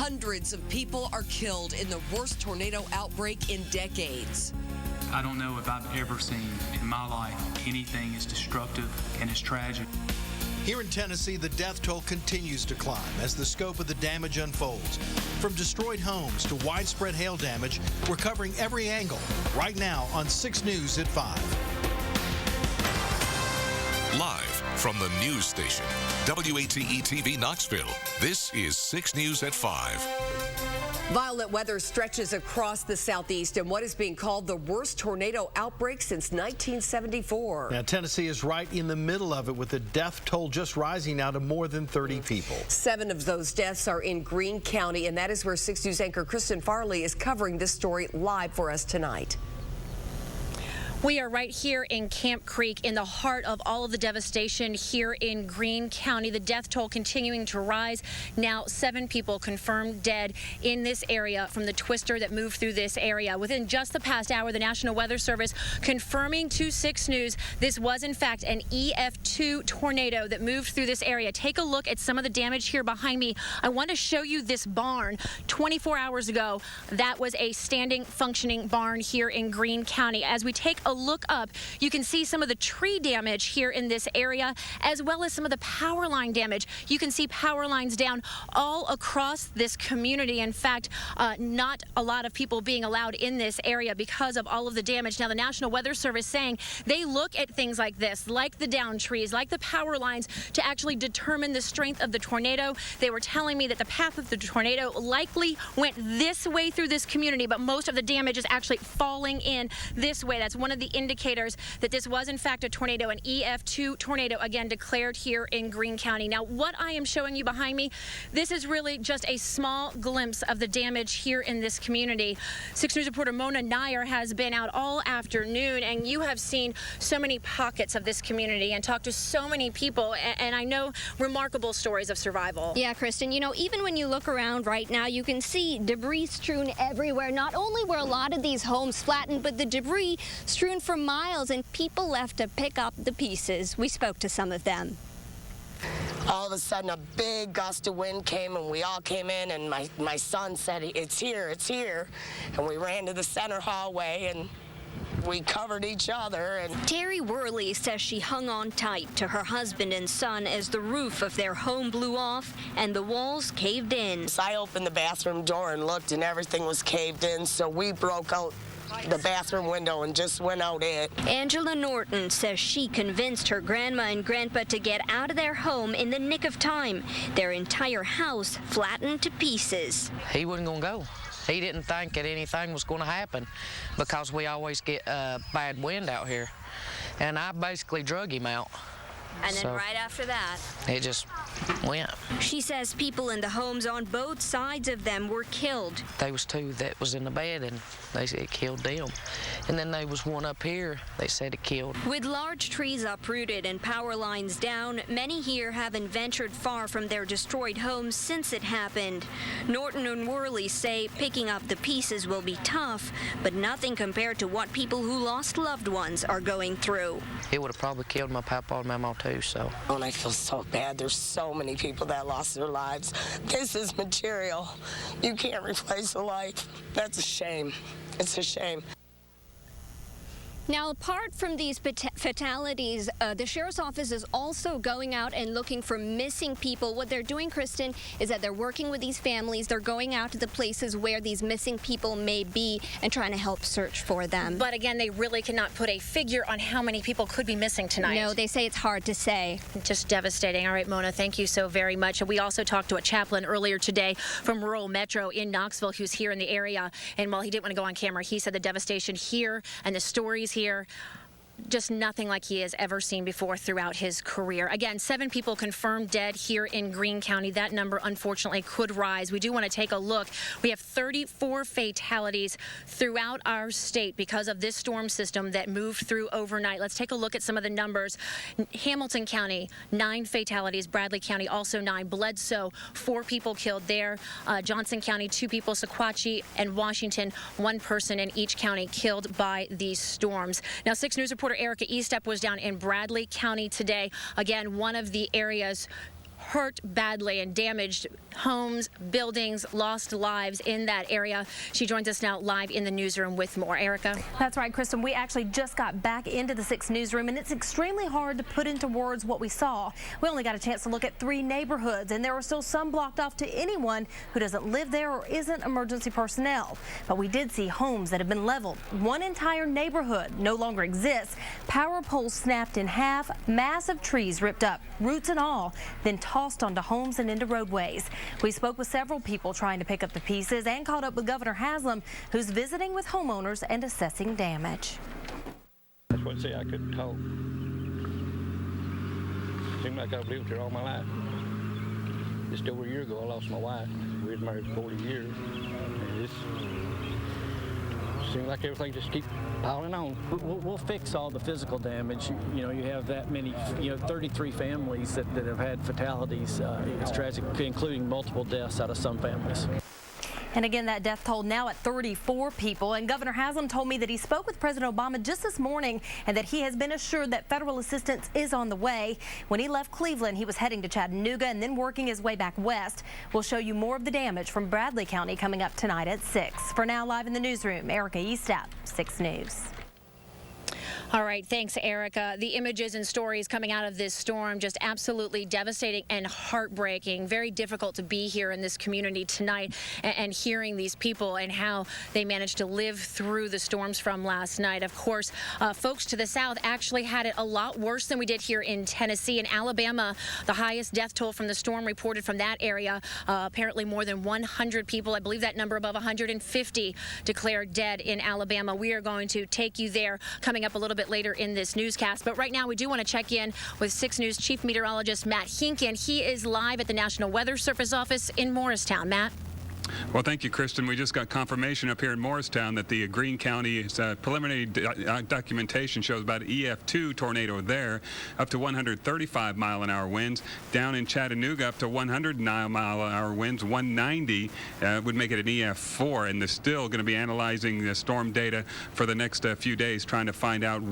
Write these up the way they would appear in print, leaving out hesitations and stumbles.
Hundreds of people are killed in the worst tornado outbreak in decades. I don't know if I've ever seen in my life anything as destructive and as tragic. Here in Tennessee, the death toll continues to climb as the scope of the damage unfolds. From destroyed homes to widespread hail damage, we're covering every angle right now on 6 News at 5. Live from the news station, WATE-TV Knoxville, this is 6 News at 5. Violent weather stretches across the southeast in what is being called the worst tornado outbreak since 1974. Now, Tennessee is right in the middle of it, with the death toll just rising now to more than 30 people. 7 of those deaths are in Greene County, and that is where 6 News anchor Kristen Farley is covering this story live for us tonight. We are right here in Camp Creek in the heart of all of the devastation here in Greene County. The death toll continuing to rise. Now 7 people confirmed dead in this area from the twister that moved through this area. Within just the past hour, the National Weather Service confirming to 6 News this was in fact an EF2 tornado that moved through this area. Take a look at some of the damage here behind me. I want to show you this barn. 24 hours ago, that was a standing, functioning barn here in Greene County. As we take a look up, you can see some of the tree damage here in this area, as well as some of the power line damage. You can see power lines down all across this community. In fact, not a lot of people being allowed in this area because of all of the damage. Now, the National Weather Service saying they look at things like this, like the down trees, like the power lines, to actually determine the strength of the tornado. They were telling me that the path of the tornado likely went this way through this community, but most of the damage is actually falling in this way. That's one of the indicators that this was in fact a tornado, an EF2 tornado, again declared here in Greene County. Now, what I am showing you behind me, this is really just a small glimpse of the damage here in this community. 6 News reporter Mona Nair has been out all afternoon, and you have seen so many pockets of this community and talked to so many people, and I know remarkable stories of survival. Yeah, Kristen, you know, even when you look around right now, you can see debris strewn everywhere. Not only were a lot of these homes flattened, but the debris strewn for miles, and people left to pick up the pieces. We spoke to some of them. All of a sudden, a big gust of wind came, and we all came in, and my son said, it's here, and we ran to the center hallway, and we covered each other. And Terry Worley says she hung on tight to her husband and son as the roof of their home blew off and the walls caved in. So I opened the bathroom door and looked, and everything was caved in, so we broke out the bathroom window and just went out it. Angela Norton says she convinced her grandma and grandpa to get out of their home in the nick of time. Their entire house flattened to pieces. He wasn't going to go. He didn't think that anything was going to happen because we always get bad wind out here. And I basically drug him out. And then right after that, it just went. She says people in the homes on both sides of them were killed. There was 2 that was in the bed, and they said it killed them. And then there was one up here, they said it killed. With large trees uprooted and power lines down, many here haven't ventured far from their destroyed homes since it happened. Norton and Worley say picking up the pieces will be tough, but nothing compared to what people who lost loved ones are going through. It would have probably killed my papa and mama too. So. And I feel so bad. There's so many people that lost their lives. This is material. You can't replace a life. That's a shame. It's a shame. Now, apart from these fatalities, the Sheriff's Office is also going out and looking for missing people. What they're doing, Kristen, is that they're working with these families. They're going out to the places where these missing people may be and trying to help search for them. But again, they really cannot put a figure on how many people could be missing tonight. No, they say it's hard to say. Just devastating. All right, Mona, thank you so very much. We also talked to a chaplain earlier today from Murrow Metro in Knoxville who's here in the area. And while he didn't want to go on camera, he said the devastation here and the stories here, just nothing like he has ever seen before throughout his career. Again, 7 people confirmed dead here in Greene County. That number, unfortunately, could rise. We do want to take a look. We have 34 fatalities throughout our state because of this storm system that moved through overnight. Let's take a look at some of the numbers. Hamilton County, 9 fatalities. Bradley County, also 9. Bledsoe, 4 people killed there. Johnson County, 2 people. Sequatchie and Washington, 1 person in each county killed by these storms. Now, 6 News reporter Erica Eastep was down in Bradley County today. Again, one of the areas hurt badly and damaged homes, buildings, lost lives in that area. She joins us now live in the newsroom with more. Erica? That's right, Kristen. We actually just got back into the 6 newsroom, and it's extremely hard to put into words what we saw. We only got a chance to look at 3 neighborhoods, and there are still some blocked off to anyone who doesn't live there or isn't emergency personnel. But we did see homes that have been leveled. One entire neighborhood no longer exists. Power poles snapped in half, massive trees ripped up, roots and all, then tossed onto homes and into roadways. We spoke with several people trying to pick up the pieces and caught up with Governor Haslam, who's visiting with homeowners and assessing damage. That's what I say, I couldn't talk. Seemed like I've lived here all my life. Just over a year ago, I lost my wife. We was married 40 years. And it seemed like everything just keeps piling on. We'll fix all the physical damage. You know, you have that many, 33 families that have had fatalities. It's tragic, including multiple deaths out of some families. And again, that death toll now at 34 people. And Governor Haslam told me that he spoke with President Obama just this morning and that he has been assured that federal assistance is on the way. When he left Cleveland, he was heading to Chattanooga and then working his way back west. We'll show you more of the damage from Bradley County coming up tonight at 6. For now, live in the newsroom, Erica Eastap, 6 News. All right, thanks, Erica. The images and stories coming out of this storm, just absolutely devastating and heartbreaking. Very difficult to be here in this community tonight and hearing these people and how they managed to live through the storms from last night. Of course, folks to the south actually had it a lot worse than we did here in Tennessee. In Alabama, the highest death toll from the storm reported from that area. Apparently more than 100 people, I believe that number above 150, declared dead in Alabama. We are going to take you there coming up a little bit later in this newscast. But right now we do want to check in with 6 News Chief Meteorologist Matt Hinken. He is live at the National Weather Service office in Morristown. Matt? Well, thank you, Kristen. We just got confirmation up here in Morristown that the Greene County's preliminary documentation shows about an EF2 tornado there, up to 135 mile-an-hour winds. Down in Chattanooga, up to 100 mile-an-hour winds. 190 would make it an EF4, and they're still going to be analyzing the storm data for the next few days, trying to find out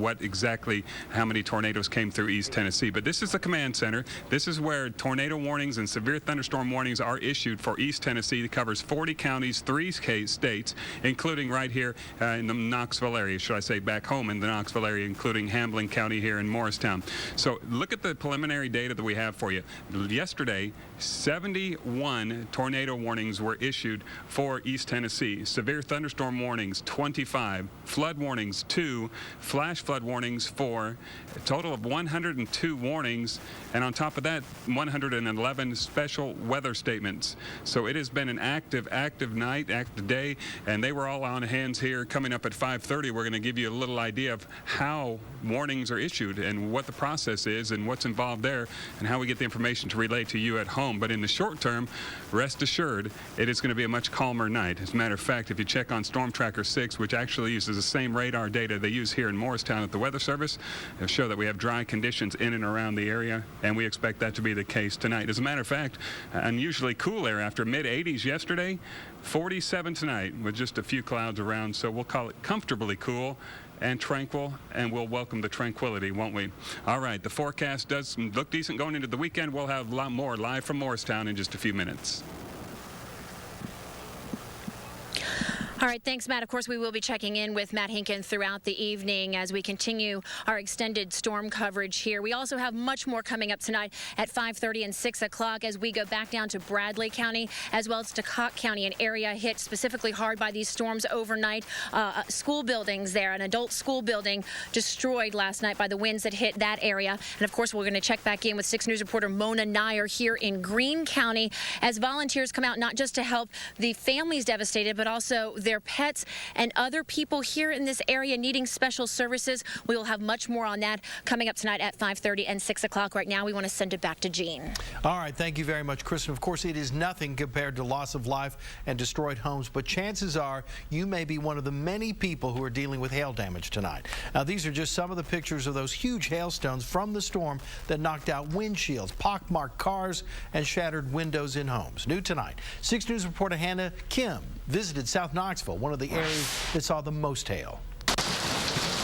how many tornadoes came through East Tennessee. But this is the command center. This is where tornado warnings and severe thunderstorm warnings are issued for East Tennessee. It covers 40 counties, 3 states, including right here in the Knoxville area, should I say back home in the Knoxville area, including Hamlin County here in Morristown. So look at the preliminary data that we have for you. Yesterday, 71 tornado warnings were issued for East Tennessee. Severe thunderstorm warnings, 25. Flood warnings, 2. Flash flood warnings, 4. A total of 102 warnings. And on top of that, 111 special weather statements. So it has been an active night, active day, and they were all on hands here. Coming up at 5:30, we're going to give you a little idea of how warnings are issued and what the process is and what's involved there and how we get the information to relay to you at home. But in the short term, rest assured, it is going to be a much calmer night. As a matter of fact, if you check on Storm Tracker 6, which actually uses the same radar data they use here in Morristown at the Weather Service, it'll show that we have dry conditions in and around the area, and we expect that to be the case tonight. As a matter of fact, unusually cool air after mid-80s yesterday, 47 tonight with just a few clouds around, so we'll call it comfortably cool and tranquil, and we'll welcome the tranquility, won't we? All right, the forecast does look decent going into the weekend. We'll have a lot more live from Morristown in just a few minutes. All right, thanks, Matt. Of course, we will be checking in with Matt Hinken throughout the evening as we continue our extended storm coverage here. We also have much more coming up tonight at 5:30 and 6 o'clock as we go back down to Bradley County as well as Toccoa County, an area hit specifically hard by these storms overnight. School buildings there, an adult school building destroyed last night by the winds that hit that area. And of course, we're going to check back in with 6 News reporter Mona Nair here in Greene County as volunteers come out not just to help the families devastated, but also their pets and other people here in this area needing special services. We will have much more on that coming up tonight at 5:30 and 6 o'clock. Right now, we want to send it back to Gene. All right, thank you very much, Kristen. Of course, it is nothing compared to loss of life and destroyed homes, but chances are you may be one of the many people who are dealing with hail damage tonight. Now, these are just some of the pictures of those huge hailstones from the storm that knocked out windshields, pockmarked cars, and shattered windows in homes. New tonight, 6 News reporter Hannah Kim visited South Knoxville, one of the areas that saw the most hail.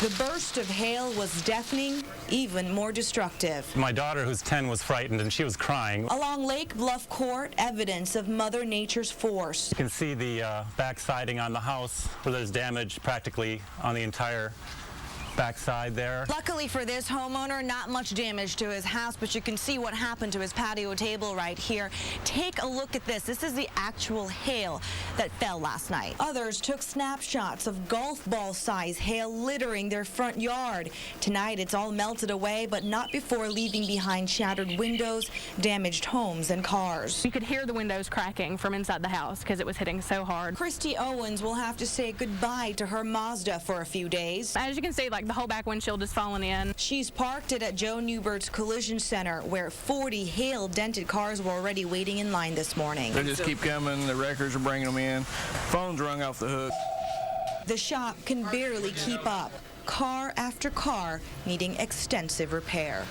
The burst of hail was deafening, even more destructive. My daughter, who's 10, was frightened and she was crying. Along Lake Bluff Court, evidence of Mother Nature's force. You can see the back siding on the house where there's damage practically on the entire backside there. Luckily for this homeowner, not much damage to his house, but you can see what happened to his patio table right here. Take a look at this. This is the actual hail that fell last night. Others took snapshots of golf ball size hail littering their front yard. Tonight it's all melted away, but not before leaving behind shattered windows, damaged homes and cars. You could hear the windows cracking from inside the house because it was hitting so hard. Christy Owens will have to say goodbye to her Mazda for a few days. As you can see, the whole back windshield is falling in. She's parked it at Joe Newbert's Collision Center, where 40 hail-dented cars were already waiting in line this morning. They just keep coming. The wreckers are bringing them in. Phone's rung off the hook. The shop can barely keep up. Car after car needing extensive repair.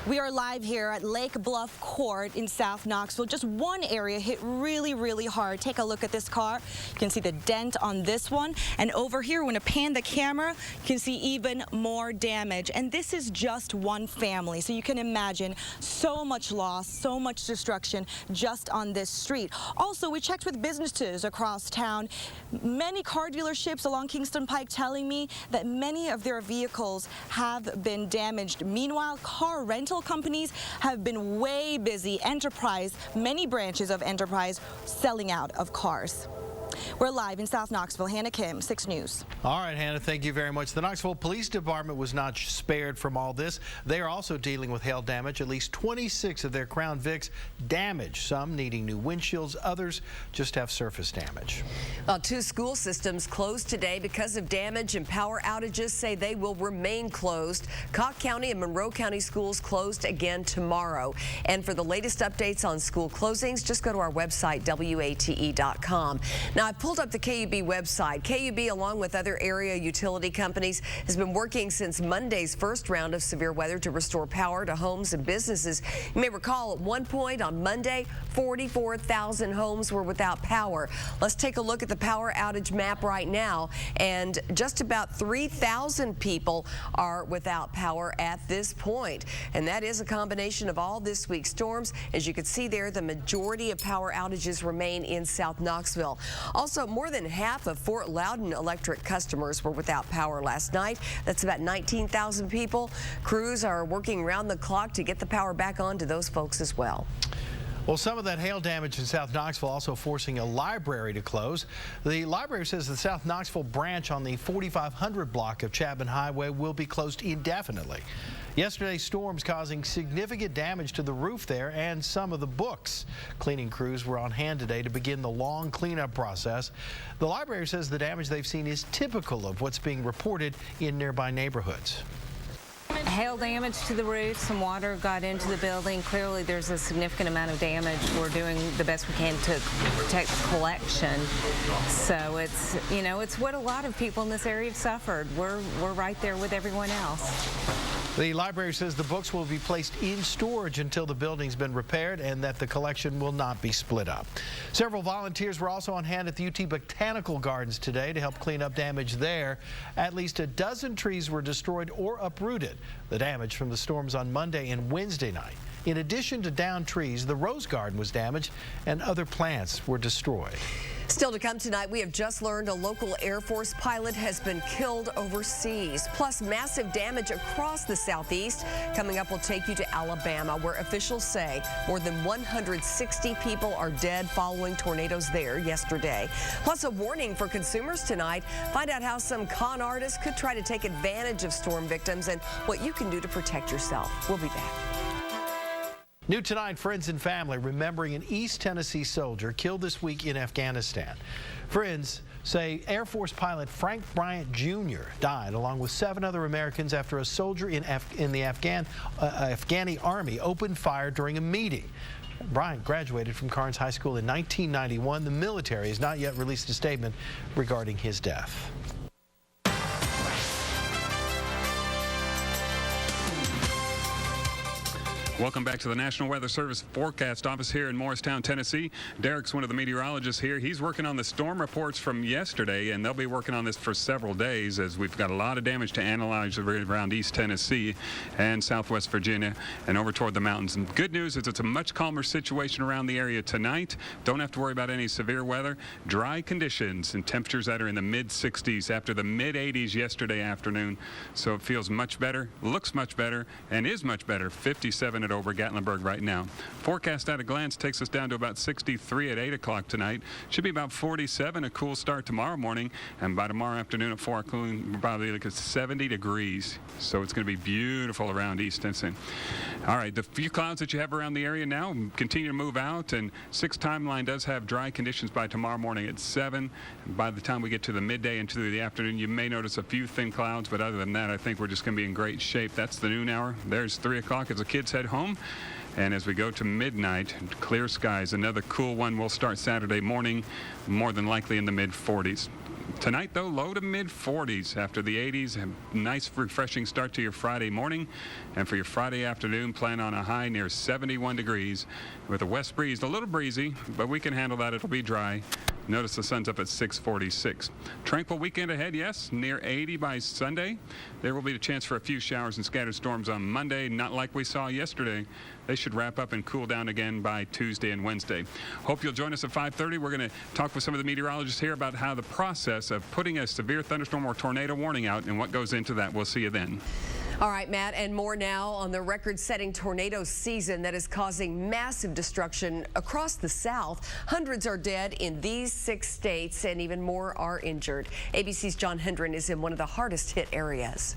We are live here at Lake Bluff Court in South Knoxville. Just one area hit really, really hard. Take a look at this car. You can see the dent on this one. And over here, when I pan the camera, you can see even more damage. And this is just one family. So you can imagine so much loss, so much destruction just on this street. Also, we checked with businesses across town. Many car dealerships along Kingston Pike telling me that many of their vehicles have been damaged. Meanwhile, car rental companies have been way busy. Enterprise, many branches of Enterprise selling out of cars. We're live in South Knoxville. Hannah Kim, 6 News. All right, Hannah, thank you very much. The Knoxville Police Department was not spared from all this. They are also dealing with hail damage. At least 26 of their Crown Vics damaged, some needing new windshields, others just have surface damage. Well, 2 school systems closed today because of damage, and power outages say they will remain closed. Cocke County and Monroe County schools closed again tomorrow. And for the latest updates on school closings, just go to our website, WATE.com. Now, I pulled up the KUB website. KUB, along with other area utility companies, has been working since Monday's first round of severe weather to restore power to homes and businesses. You may recall at one point on Monday, 44,000 homes were without power. Let's take a look at the power outage map right now, and just about 3,000 people are without power at this point. And that is a combination of all this week's storms. As you can see there, the majority of power outages remain in South Knoxville. Also, more than half of Fort Loudon electric customers were without power last night. That's about 19,000 people. Crews are working round the clock to get the power back on to those folks as well. Well, some of that hail damage in South Knoxville also forcing a library to close. The library says the South Knoxville branch on the 4500 block of Chapman Highway will be closed indefinitely. Yesterday's storms causing significant damage to the roof there and some of the books. Cleaning crews were on hand today to begin the long cleanup process. The library says the damage they've seen is typical of what's being reported in nearby neighborhoods. Hail damage to the roof, some water got into the building. Clearly there's a significant amount of damage. We're doing the best we can to protect the collection. So it's, you know, it's what a lot of people in this area have suffered. We're right there with everyone else. The library says the books will be placed in storage until the building's been repaired and that the collection will not be split up. Several volunteers were also on hand at the UT Botanical Gardens today to help clean up damage there. At least a dozen trees were destroyed or uprooted. The damage from the storms on Monday and Wednesday night. In addition to downed trees, the Rose Garden was damaged and other plants were destroyed. Still to come tonight, we have just learned a local Air Force pilot has been killed overseas. Plus, massive damage across the southeast. Coming up, we'll take you to Alabama, where officials say more than 160 people are dead following tornadoes there yesterday. Plus, a warning for consumers tonight. Find out how some con artists could try to take advantage of storm victims and what you can do to protect yourself. We'll be back. New tonight, friends and family remembering an East Tennessee soldier killed this week in Afghanistan. Friends say Air Force pilot Frank Bryant Jr. died along with 7 other Americans after a soldier in the Afghani army opened fire during a meeting. Bryant graduated from Carnes High School in 1991. The military has not yet released a statement regarding his death. Welcome back to the National Weather Service Forecast Office here in Morristown, Tennessee. Derek's one of the meteorologists here. He's working on the storm reports from yesterday, and they'll be working on this for several days as we've got a lot of damage to analyze around East Tennessee and Southwest Virginia and over toward the mountains. And good news is it's a much calmer situation around the area tonight. Don't have to worry about any severe weather. Dry conditions and temperatures that are in the mid-60s after the mid-80s yesterday afternoon. So it feels much better, looks much better, and is much better. 57 at over Gatlinburg right now. Forecast at a glance takes us down to about 63 at 8 o'clock tonight. Should be about 47, a cool start tomorrow morning, and by tomorrow afternoon at 4 o'clock, probably like 70 degrees. So it's going to be beautiful around East Tennessee. All right, the few clouds that you have around the area now continue to move out, and 6 timeline does have dry conditions by tomorrow morning at 7. By the time we get to the midday and to the afternoon, you may notice a few thin clouds, but other than that, I think we're just going to be in great shape. That's the noon hour. There's 3 o'clock as the kids head home. And as we go to midnight, clear skies. Another cool one will start Saturday morning, more than likely in the mid-40s. Tonight, though, low to mid-40s after the 80s. A nice, refreshing start to your Friday morning. And for your Friday afternoon, plan on a high near 71 degrees with a west breeze. A little breezy, but we can handle that. It'll be dry. Notice the sun's up at 6:46. Tranquil weekend ahead, yes, near 80 by Sunday. There will be a chance for a few showers and scattered storms on Monday, not like we saw yesterday. They should wrap up and cool down again by Tuesday and Wednesday. Hope you'll join us at 5:30. We're going to talk with some of the meteorologists here about how the process of putting a severe thunderstorm or tornado warning out and what goes into that. We'll see you then. All right, Matt, and more now on the record-setting tornado season that is causing massive destruction across the South. Hundreds are dead in these 6 states, and even more are injured. ABC's John Hendren is in one of the hardest hit areas.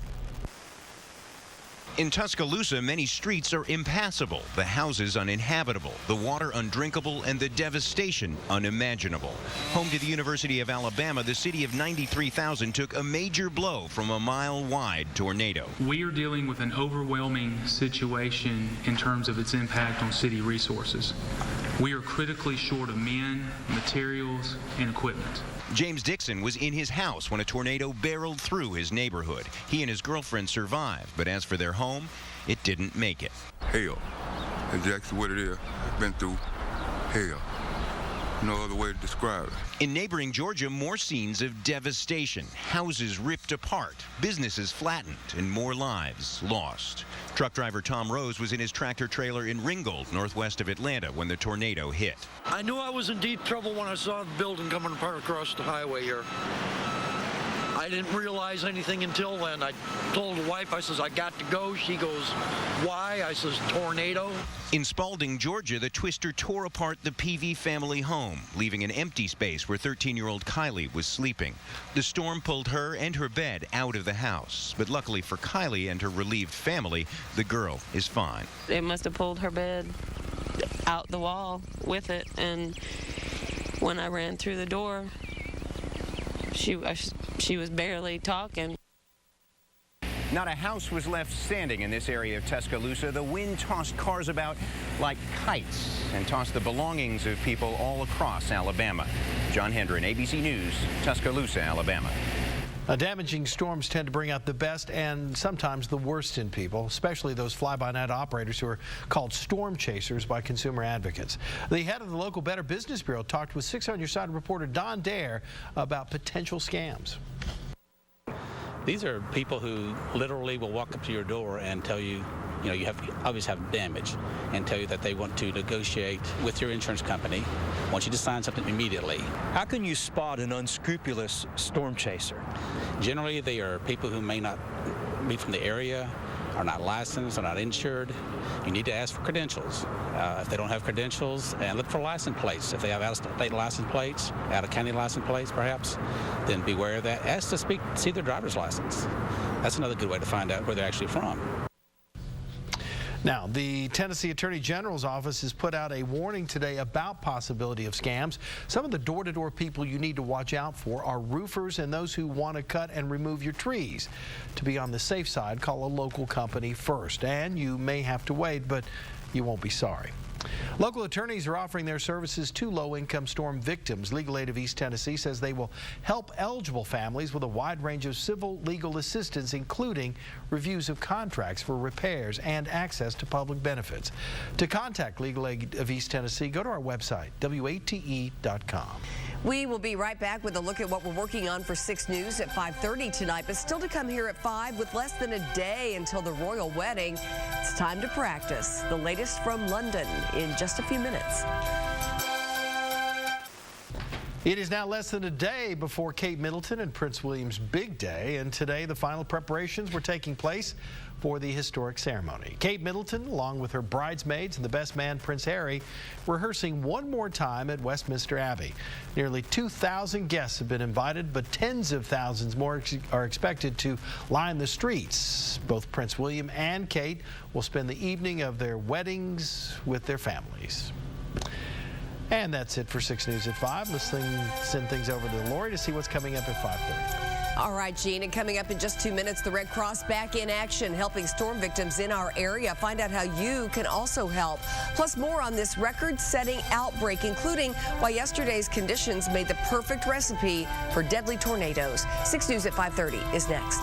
In Tuscaloosa, many streets are impassable, the houses uninhabitable, the water undrinkable, and the devastation unimaginable. Home to the University of Alabama, the city of 93,000 took a major blow from a mile-wide tornado. We are dealing with an overwhelming situation in terms of its impact on city resources. We are critically short of men, materials, and equipment. James Dixon was in his house when a tornado barreled through his neighborhood. He and his girlfriend survived, but as for their home, it didn't make it. Hell. That's exactly what it is. Been through hell. No other way to describe it. In neighboring Georgia, more scenes of devastation. Houses ripped apart, businesses flattened, and more lives lost. Truck driver Tom Rose was in his tractor trailer in Ringgold, northwest of Atlanta, when the tornado hit. I knew I was in deep trouble when I saw the building coming apart across the highway here. I didn't realize anything until then. I told the wife, I says, I got to go. She goes, why? I says, tornado. In Spalding, Georgia, the twister tore apart the PV family home, leaving an empty space where 13-year-old Kylie was sleeping. The storm pulled her and her bed out of the house. But luckily for Kylie and her relieved family, the girl is fine. It must have pulled her bed out the wall with it. And when I ran through the door, she was barely talking. Not a house was left standing in this area of Tuscaloosa. The wind tossed cars about like kites and tossed the belongings of people all across Alabama. John Hendren, ABC News, Tuscaloosa, Alabama. Damaging storms tend to bring out the best and sometimes the worst in people, especially those fly-by-night operators who are called storm chasers by consumer advocates. The head of the local Better Business Bureau talked with 6 on Your Side reporter Don Dare about potential scams. These are people who literally will walk up to your door and tell you, you obviously have damage, and tell you that they want to negotiate with your insurance company, want you to sign something immediately. How can you spot an unscrupulous storm chaser? Generally, they are people who may not be from the area, are not licensed, are not insured. You need to ask for credentials. If they don't have credentials, and look for license plates. If they have out-of-state license plates, out-of-county license plates perhaps, then beware of that. Ask to see their driver's license. That's another good way to find out where they're actually from. Now, the Tennessee Attorney General's office has put out a warning today about possibility of scams. Some of the door-to-door people you need to watch out for are roofers and those who want to cut and remove your trees. To be on the safe side, call a local company first. And you may have to wait, but you won't be sorry. Local attorneys are offering their services to low-income storm victims. Legal Aid of East Tennessee says they will help eligible families with a wide range of civil legal assistance, including reviews of contracts for repairs and access to public benefits. To contact Legal Aid of East Tennessee, go to our website, wate.com. We will be right back with a look at what we're working on for 6 News at 5:30 tonight, but still to come here at 5 with less than a day until the royal wedding. It's time to practice. The latest from London in just a few minutes. It is now less than a day before Kate Middleton and Prince William's big day, and today the final preparations were taking place for the historic ceremony. Kate Middleton, along with her bridesmaids and the best man, Prince Harry, rehearsing one more time at Westminster Abbey. Nearly 2,000 guests have been invited, but tens of thousands more are expected to line the streets. Both Prince William and Kate will spend the evening of their weddings with their families. And that's it for 6 News at 5. Let's send things over to Lori to see what's coming up at 5:30. All right, Gene, and coming up in just 2 minutes, the Red Cross back in action, helping storm victims in our area. Find out how you can also help. Plus more on this record-setting outbreak, including why yesterday's conditions made the perfect recipe for deadly tornadoes. 6 News at 5:30 is next.